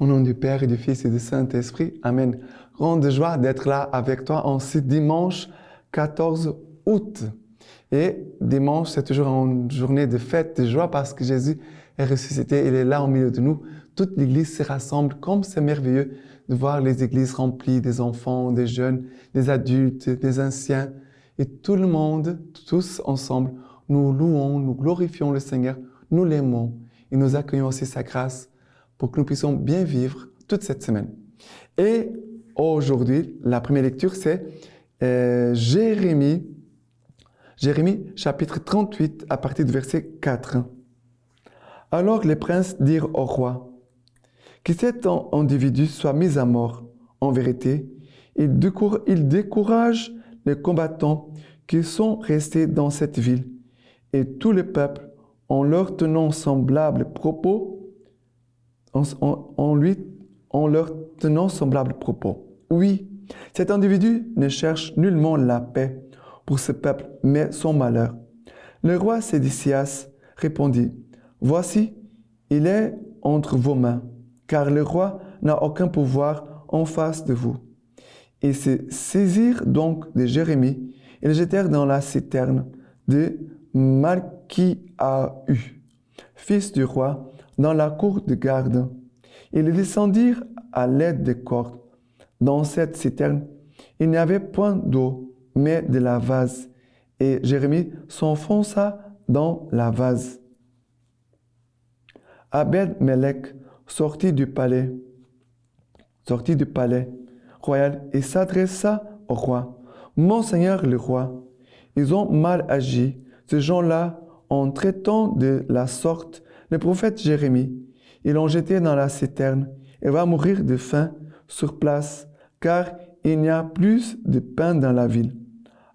Au nom du Père et du Fils et du Saint-Esprit, Amen. Grande joie d'être là avec toi en ce dimanche 14 août. Et dimanche, c'est toujours une journée de fête, de joie parce que Jésus est ressuscité, il est là au milieu de nous. Toute l'Église se rassemble, comme c'est merveilleux de voir les églises remplies des enfants, des jeunes, des adultes, des anciens. Et tout le monde, tous ensemble, nous louons, nous glorifions le Seigneur, nous l'aimons et nous accueillons aussi sa grâce pour que nous puissions bien vivre toute cette semaine. Et aujourd'hui, la première lecture, c'est Jérémie chapitre 38 à partir du verset 4. Alors les princes dirent au roi, que cet individu soit mis à mort. En vérité, il décourage les combattants qui sont restés dans cette ville, et tout le peuple, en leur tenant semblable propos, en leur tenant semblable propos. Oui, cet individu ne cherche nullement la paix pour ce peuple, mais son malheur. Le roi Sédécias répondit, « Voici, il est entre vos mains, car le roi n'a aucun pouvoir en face de vous. » Ils se saisirent donc de Jérémie et le jetèrent dans la citerne de Malchiahu, fils du roi, dans la cour de garde. Ils descendirent à l'aide de cordes. Dans cette citerne, il n'y avait point d'eau, mais de la vase, et Jérémie s'enfonça dans la vase. Abed-Melech sortit du palais royal et s'adressa au roi. « Mon seigneur le roi, ils ont mal agi, ces gens-là, en traitant de la sorte le prophète Jérémie. Ils l'ont jeté dans la citerne et va mourir de faim sur place, car il n'y a plus de pain dans la ville. »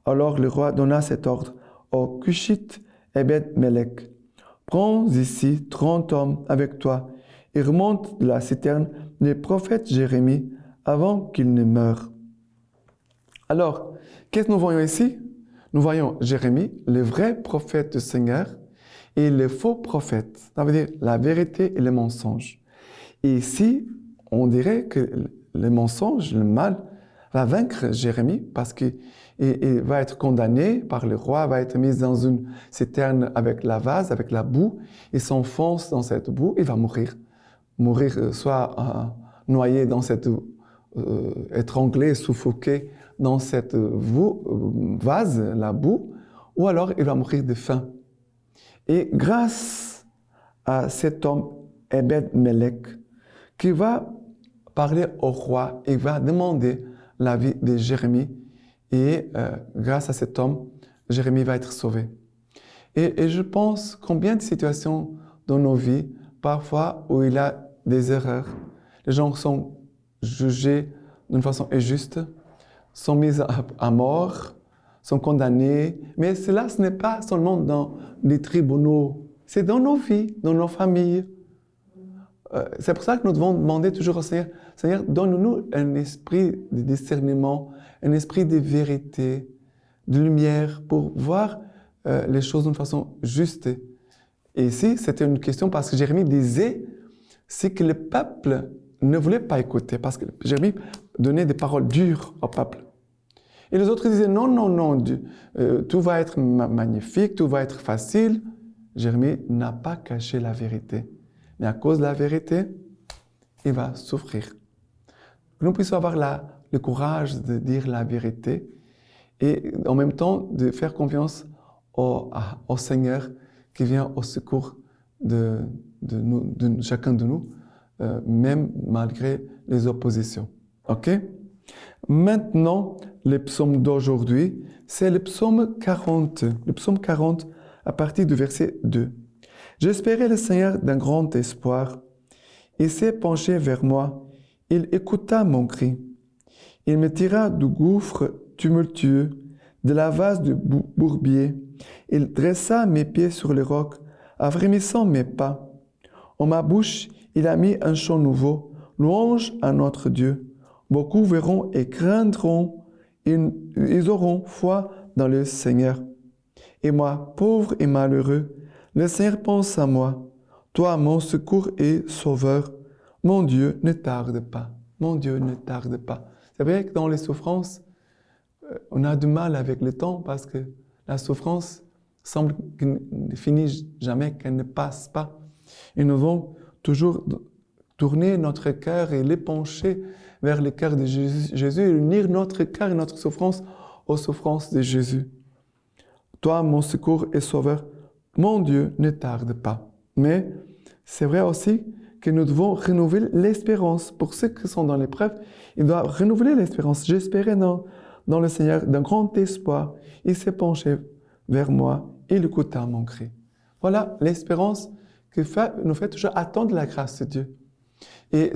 Alors le roi donna cet ordre au Cushite Ebed-Melech. « Prends ici 30 hommes avec toi et remonte de la citerne le prophète Jérémie avant qu'il ne meure. » Alors, qu'est-ce que nous voyons ici? Nous voyons Jérémie, le vrai prophète du Seigneur, et le faux prophète, ça veut dire la vérité et le mensonge. Et ici, on dirait que le mensonge, le mal, va vaincre Jérémie parce qu'il va être condamné par le roi, va être mis dans une citerne avec la vase, avec la boue, il s'enfonce dans cette boue, il va mourir. Mourir soit noyé dans cette étranglé, suffoqué dans cette vase, la boue, ou alors il va mourir de faim. Et grâce à cet homme, Ebed-Melech, qui va parler au roi et va demander l'avis de Jérémie, et grâce à cet homme, Jérémie va être sauvé. Et je pense combien de situations dans nos vies, parfois où il y a des erreurs, les gens sont jugés d'une façon injuste, sont mis à mort, sont condamnés, mais cela, ce n'est pas seulement dans les tribunaux, c'est dans nos vies, dans nos familles. C'est pour ça que nous devons demander toujours au Seigneur, Seigneur, donne-nous un esprit de discernement, un esprit de vérité, de lumière, pour voir les choses d'une façon juste. Et ici, c'était une question parce que Jérémie disait, c'est que le peuple ne voulait pas écouter, parce que Jérémie donnait des paroles dures au peuple. Et les autres disaient, non, non, non, tout va être magnifique, tout va être facile. Jérémie n'a pas caché la vérité. Mais à cause de la vérité, il va souffrir. Que nous puissions avoir le courage de dire la vérité et en même temps de faire confiance au Seigneur qui vient au secours de chacun de nous, même malgré les oppositions. OK? Maintenant, le psaume d'aujourd'hui, c'est le psaume 40. Le psaume 40 à partir du verset 2. J'espérais le Seigneur d'un grand espoir. Il s'est penché vers moi. Il écouta mon cri. Il me tira du gouffre tumultueux, de la vase du bourbier. Il dressa mes pieds sur le roc, affermissant mes pas. En ma bouche, il a mis un chant nouveau, louange à notre Dieu. Beaucoup verront et craindront, ils auront foi dans le Seigneur. Et moi, pauvre et malheureux, le Seigneur pense à moi. Toi, mon secours et sauveur, Mon Dieu, ne tarde pas. Mon Dieu, ne tarde pas. C'est vrai que dans les souffrances, on a du mal avec le temps parce que la souffrance semble qu'elle ne finit jamais, qu'elle ne passe pas. Et nous devons toujours tourner notre cœur et l'épancher vers le cœur de Jésus et unir notre cœur et notre souffrance aux souffrances de Jésus. Toi, mon secours et sauveur, mon Dieu, ne tarde pas. Mais c'est vrai aussi que nous devons renouveler l'espérance. Pour ceux qui sont dans l'épreuve, ils doivent renouveler l'espérance. J'espérais dans le Seigneur d'un grand espoir. Il s'est penché vers moi et il écouta mon cri. Voilà l'espérance qui nous fait toujours attendre la grâce de Dieu. Et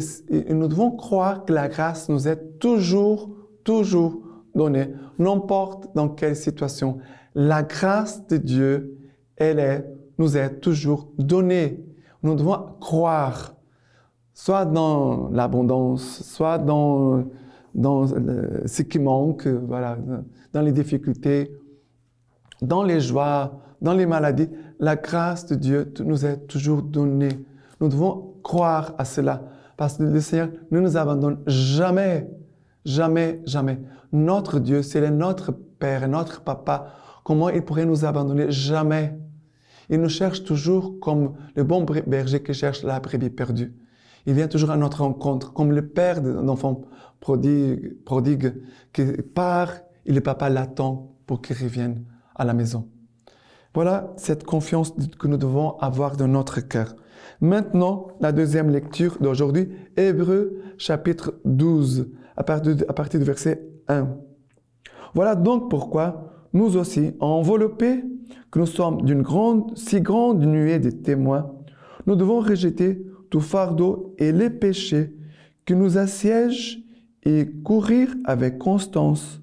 nous devons croire que la grâce nous est toujours donnée, n'importe dans quelle situation. La grâce de Dieu, nous est toujours donnée. Nous devons croire, soit dans l'abondance, soit dans ce qui manque, voilà, dans les difficultés, dans les joies, dans les maladies. La grâce de Dieu nous est toujours donnée. Nous devons croire à cela, parce que le Seigneur ne nous abandonne jamais, jamais, jamais. Notre Dieu, c'est notre Père, notre Papa. Comment il pourrait nous abandonner? Jamais. Il nous cherche toujours comme le bon berger qui cherche la brebis perdue. Il vient toujours à notre rencontre, comme le père d'un enfant prodigue qui part et le papa l'attend pour qu'il revienne à la maison. Voilà cette confiance que nous devons avoir dans notre cœur. Maintenant, la deuxième lecture d'aujourd'hui, Hébreux chapitre 12, à partir du verset 1. Voilà donc pourquoi nous aussi, enveloppés, que nous sommes d'une si grande nuée de témoins, nous devons rejeter tout fardeau et les péchés qui nous assiègent et courir avec constance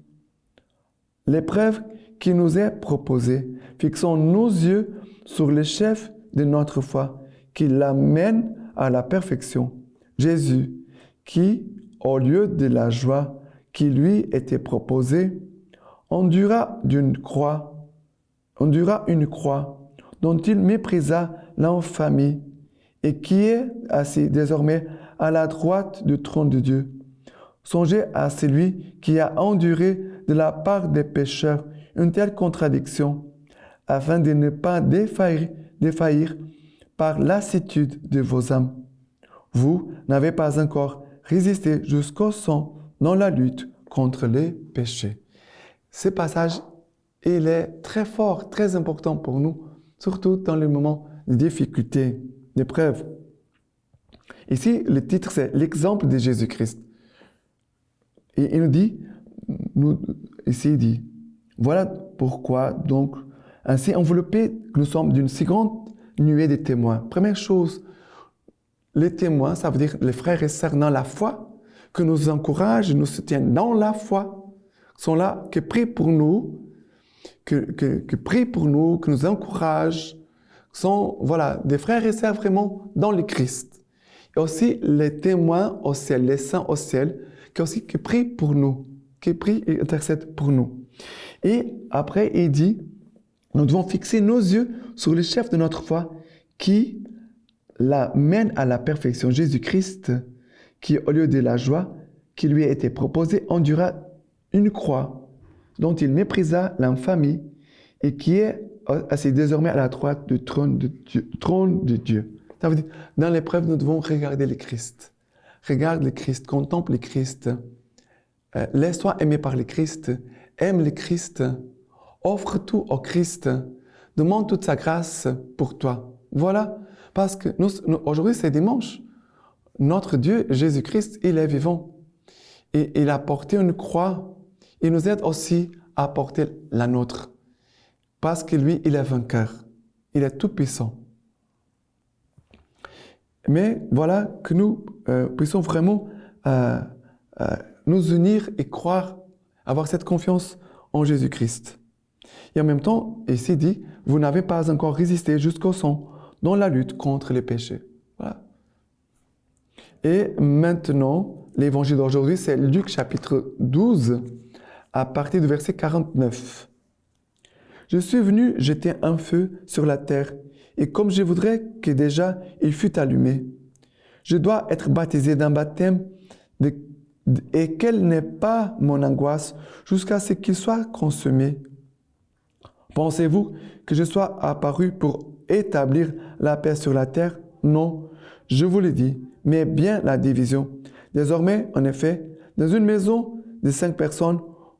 l'épreuve qui nous est proposée. Fixons nos yeux sur le chef de notre foi, qui l'amène à la perfection, Jésus, qui, au lieu de la joie qui lui était proposée, endura une croix dont il méprisa l'infamie et qui est assis désormais à la droite du trône de Dieu. Songez à celui qui a enduré de la part des pécheurs une telle contradiction, afin de ne pas défaillir par lassitude de vos âmes. Vous n'avez pas encore résisté jusqu'au sang dans la lutte contre les péchés. Ce passage, il est très fort, très important pour nous, surtout dans les moments de difficulté, d'épreuve. Ici, le titre, c'est l'exemple de Jésus-Christ. Et il nous dit, il dit, voilà pourquoi, donc, ainsi enveloppés, nous sommes d'une si grande nuée de témoins. Première chose, les témoins, ça veut dire les frères et sœurs dans la foi, que nous encouragent, nous soutiennent dans la foi, sont là, qui prient pour nous, que prient pour nous, que nous encouragent, sont, voilà, des frères et sœurs vraiment dans le Christ. Et aussi les témoins au ciel, les saints au ciel, qui prient pour nous, qui prient et intercèdent pour nous. Et après, il dit, nous devons fixer nos yeux sur le chef de notre foi qui la mène à la perfection, Jésus-Christ, qui, au lieu de la joie qui lui a été proposée, endura une croix dont il méprisa l'infamie et qui est assis désormais à la droite du trône de Dieu. Ça veut dire, dans l'épreuve, nous devons regarder le Christ. Regarde le Christ, contemple le Christ. Laisse-toi aimer par le Christ. Aime le Christ. Offre tout au Christ. Demande toute sa grâce pour toi. Voilà. Parce que aujourd'hui, c'est dimanche. Notre Dieu, Jésus-Christ, il est vivant. Et il a porté une croix. Il nous aide aussi à porter la nôtre. Parce que lui, il est vainqueur. Il est tout puissant. Mais voilà que nous puissions vraiment nous unir et croire, avoir cette confiance en Jésus-Christ. Et en même temps, ici dit, vous n'avez pas encore résisté jusqu'au sang dans la lutte contre les péchés. Voilà. Et maintenant, l'évangile d'aujourd'hui, c'est Luc chapitre 12, à partir du verset 49. Je suis venu jeter un feu sur la terre, et comme je voudrais que déjà il fût allumé. Je dois être baptisé d'un baptême et quelle n'est pas mon angoisse jusqu'à ce qu'il soit consommé. Pensez-vous que je sois apparu pour établir la paix sur la terre? Non, je vous le dis, mais bien la division. Désormais, en effet, dans une maison de 5 personnes,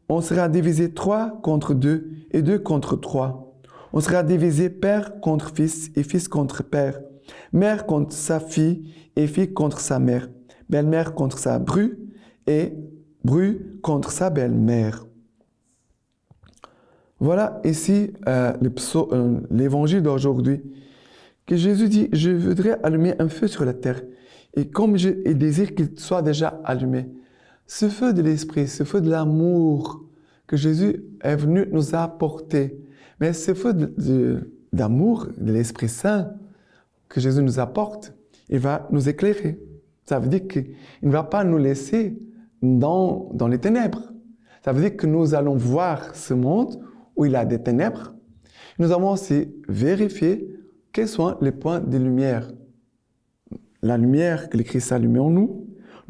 on sera divisé 3 contre 2 et 2 contre 3. On sera divisé père contre fils et fils contre père, mère contre sa fille et fille contre sa mère, belle-mère contre sa bru et bru contre sa belle-mère. Voilà ici l'évangile d'aujourd'hui, que Jésus dit, je voudrais allumer un feu sur la terre. Et comme il désire qu'il soit déjà allumé, ce feu de l'esprit, ce feu de l'amour que Jésus est venu nous apporter, mais ce feu d'amour de l'Esprit Saint que Jésus nous apporte, il va nous éclairer. Ça veut dire qu'il ne va pas nous laisser dans les ténèbres. Ça veut dire que nous allons voir ce monde où il y a des ténèbres. Nous allons aussi vérifier quels sont les points de lumière. La lumière que le Christ a allumée en nous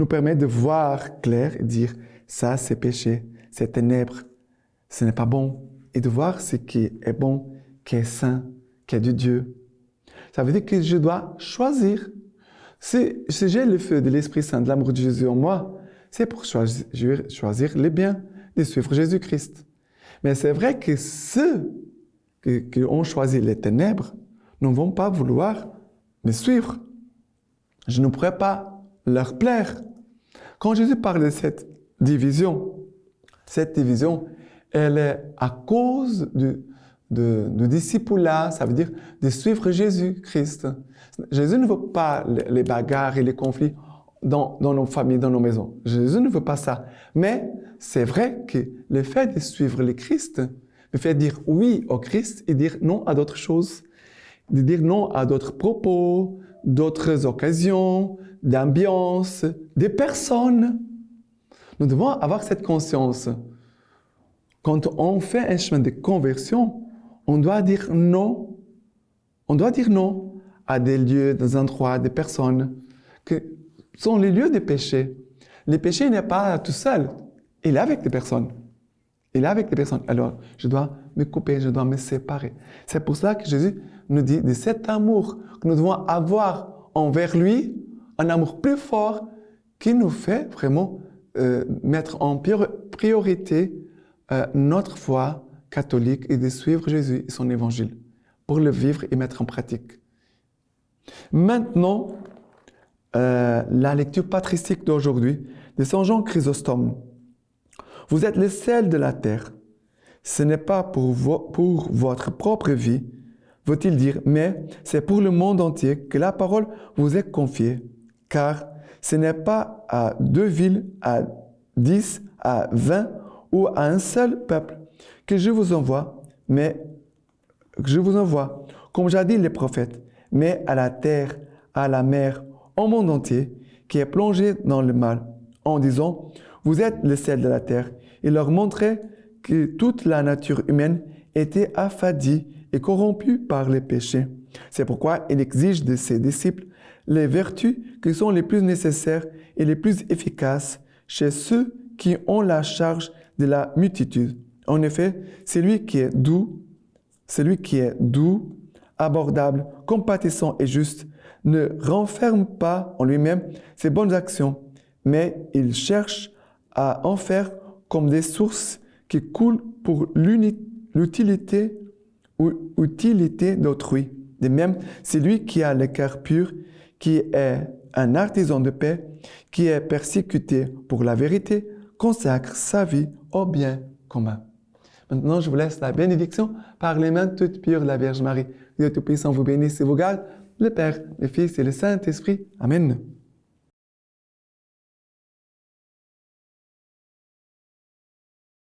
permet de voir clair et dire ça c'est péché, c'est ténèbres, ce n'est pas bon. Et de voir ce qui est bon, qui est saint, qui est de Dieu. Ça veut dire que je dois choisir. Si j'ai le feu de l'Esprit Saint, de l'amour de Jésus en moi, c'est pour choisir le bien, de suivre Jésus-Christ. Mais c'est vrai que ceux qui ont choisi les ténèbres ne vont pas vouloir me suivre. Je ne pourrais pas leur plaire. Quand Jésus parle de cette division, elle est à cause du disciple-là, ça veut dire de suivre Jésus-Christ. Jésus ne veut pas les bagarres et les conflits dans nos familles, dans nos maisons. Jésus ne veut pas ça. Mais c'est vrai que le fait de suivre le Christ, le fait de dire oui au Christ et dire non à d'autres choses, de dire non à d'autres propos, d'autres occasions, d'ambiance, des personnes. Nous devons avoir cette conscience. Quand on fait un chemin de conversion, on doit dire non. On doit dire non à des lieux, des endroits, des personnes que sont les lieux de péché. Le péché n'est pas tout seul. Il est avec des personnes. Il est avec des personnes. Alors, je dois me couper, je dois me séparer. C'est pour cela que Jésus nous dit de cet amour que nous devons avoir envers lui, un amour plus fort qui nous fait vraiment mettre en priorité notre foi catholique et de suivre Jésus et son évangile pour le vivre et mettre en pratique. Maintenant, la lecture patristique d'aujourd'hui de Saint Jean Chrysostome. Vous êtes le sel de la terre. Ce n'est pas pour votre propre vie, veut-il dire, mais c'est pour le monde entier que la parole vous est confiée. Car ce n'est pas à 2 villes, à 10, à 20 ou à un seul peuple que je vous envoie, comme j'ai dit les prophètes, mais à la terre, à la mer, au monde entier, qui est plongé dans le mal, en disant, vous êtes le sel de la terre, et leur montrer que toute la nature humaine était affadie et corrompue par les péchés. C'est pourquoi il exige de ses disciples les vertus qui sont les plus nécessaires et les plus efficaces chez ceux qui ont la charge de la multitude. En effet, celui qui est doux, abordable, compatissant et juste, ne renferme pas en lui-même ses bonnes actions, mais il cherche à en faire comme des sources qui coulent pour l'utilité d'autrui. De même, celui qui a le cœur pur, qui est un artisan de paix, qui est persécuté pour la vérité, consacre sa vie au bien commun. Maintenant, je vous laisse la bénédiction par les mains toutes pures de la Vierge Marie. Dieu Tout-Puissant vous bénisse et vous garde, le Père, le Fils et le Saint-Esprit. Amen.